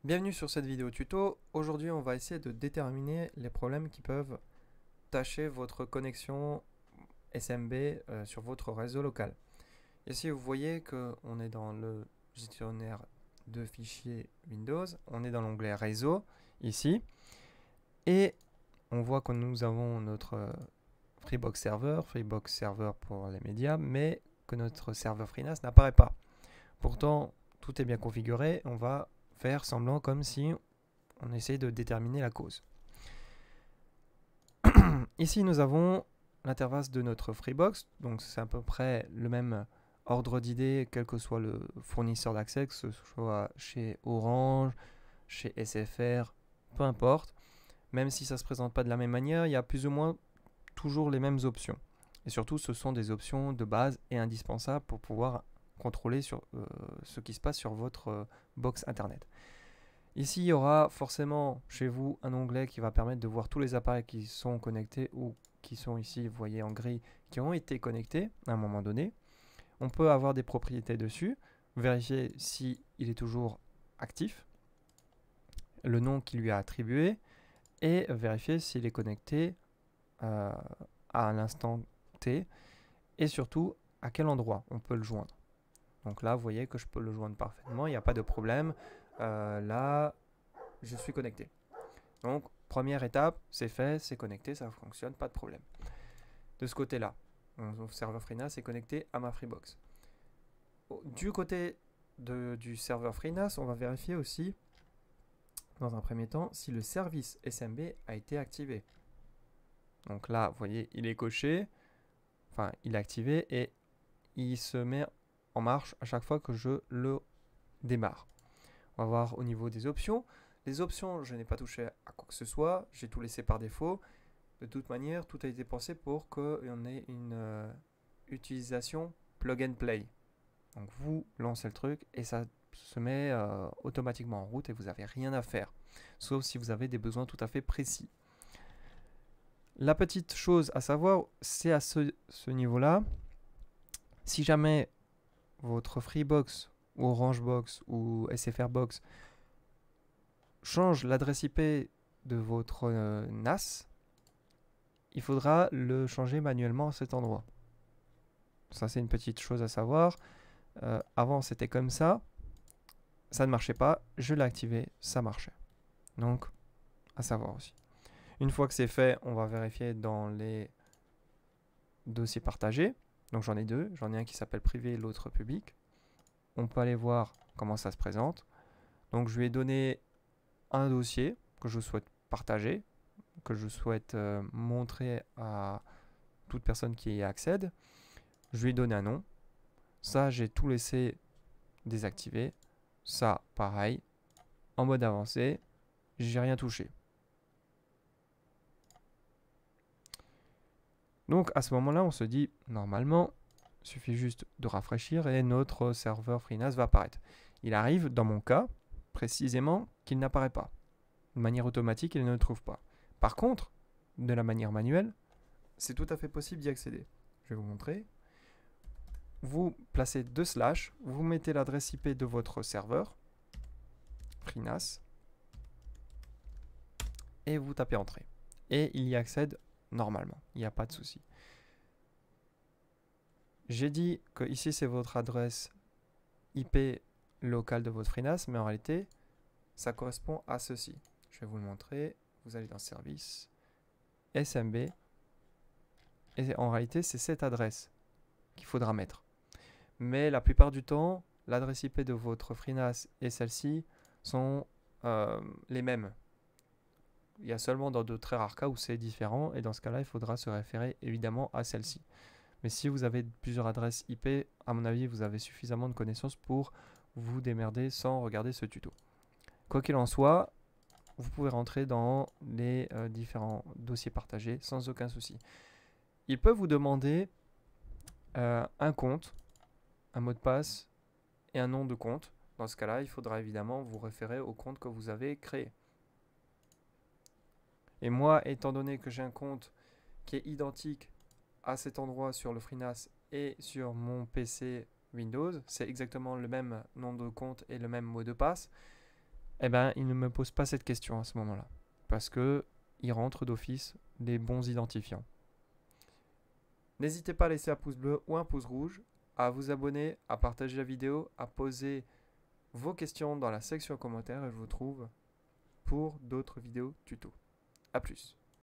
Bienvenue sur cette vidéo tuto. Aujourd'hui, on va essayer de déterminer les problèmes qui peuvent tâcher votre connexion SMB sur votre réseau local. Ici, vous voyez qu'on est dans le gestionnaire de fichiers Windows. On est dans l'onglet réseau ici. Et on voit que nous avons notre Freebox Server pour les médias, mais que notre serveur FreeNAS n'apparaît pas. Pourtant, tout est bien configuré. On va faire semblant comme si on essaye de déterminer la cause. Ici, nous avons l'interface de notre Freebox. Donc, c'est à peu près le même ordre d'idée, quel que soit le fournisseur d'accès, que ce soit chez Orange, chez SFR, peu importe. Même si ça ne se présente pas de la même manière, il y a plus ou moins toujours les mêmes options. Et surtout, ce sont des options de base et indispensables pour pouvoir contrôler ce qui se passe sur votre box Internet. Ici, il y aura forcément chez vous un onglet qui va permettre de voir tous les appareils qui sont connectés ou qui sont ici, vous voyez en gris, qui ont été connectés à un moment donné. On peut avoir des propriétés dessus, vérifier s'il est toujours actif, le nom qui lui a attribué, et vérifier s'il est connecté à l'instant T, et surtout à quel endroit on peut le joindre. Donc là, vous voyez que je peux le joindre parfaitement, il n'y a pas de problème. Là, je suis connecté. Donc, première étape, c'est fait, c'est connecté, ça fonctionne, pas de problème. De ce côté-là, mon serveur FreeNAS est connecté à ma Freebox. Du côté du serveur FreeNAS, on va vérifier aussi, dans un premier temps, si le service SMB a été activé. Donc là, vous voyez, il est coché, enfin, il est activé et il se met en marche à chaque fois que je le démarre. On va voir au niveau des options. Les options, je n'ai pas touché à quoi que ce soit, j'ai tout laissé par défaut. De toute manière, tout a été pensé pour qu'on ait une utilisation plug and play. Donc vous lancez le truc et ça se met automatiquement en route et vous n'avez rien à faire. Sauf si vous avez des besoins tout à fait précis. La petite chose à savoir, c'est à ce niveau-là, si jamais votre Freebox ou Orangebox ou SFRbox change l'adresse IP de votre NAS, il faudra le changer manuellement à cet endroit. Ça, c'est une petite chose à savoir. Avant, c'était comme ça. Ça ne marchait pas. Je l'ai activé. Ça marchait. Donc, à savoir aussi. Une fois que c'est fait, on va vérifier dans les dossiers partagés. Donc, j'en ai deux. J'en ai un qui s'appelle privé, l'autre public. On peut aller voir comment ça se présente. Donc, je lui ai donné un dossier que je souhaite partager, que je souhaite montrer à toute personne qui y accède. Je lui ai donné un nom. Ça, j'ai tout laissé désactivé. Ça, pareil. En mode avancé, j'ai rien touché. Donc, à ce moment-là, on se dit, normalement, il suffit juste de rafraîchir et notre serveur FreeNAS va apparaître. Il arrive, dans mon cas, précisément, qu'il n'apparaît pas. De manière automatique, il ne le trouve pas. Par contre, de la manière manuelle, c'est tout à fait possible d'y accéder. Je vais vous montrer. Vous placez 2/, vous mettez l'adresse IP de votre serveur, FreeNAS, et vous tapez Entrée. Et il y accède normalement, il n'y a pas de souci. J'ai dit que ici c'est votre adresse IP locale de votre FreeNAS, mais en réalité, ça correspond à ceci. Je vais vous le montrer. Vous allez dans Service, SMB, et en réalité, c'est cette adresse qu'il faudra mettre. Mais la plupart du temps, l'adresse IP de votre FreeNAS et celle-ci sont les mêmes. Il y a seulement dans de très rares cas où c'est différent, et dans ce cas-là, il faudra se référer évidemment à celle-ci. Mais si vous avez plusieurs adresses IP, à mon avis, vous avez suffisamment de connaissances pour vous démerder sans regarder ce tuto. Quoi qu'il en soit, vous pouvez rentrer dans les différents dossiers partagés sans aucun souci. Il peut vous demander un compte, un mot de passe et un nom de compte. Dans ce cas-là, il faudra évidemment vous référer au compte que vous avez créé. Et moi, étant donné que j'ai un compte qui est identique à cet endroit sur le FreeNAS et sur mon PC Windows, c'est exactement le même nom de compte et le même mot de passe, eh ben, il ne me pose pas cette question à ce moment-là. Parce que il rentre d'office les bons identifiants. N'hésitez pas à laisser un pouce bleu ou un pouce rouge, à vous abonner, à partager la vidéo, à poser vos questions dans la section commentaires et je vous retrouve pour d'autres vidéos tuto. A plus.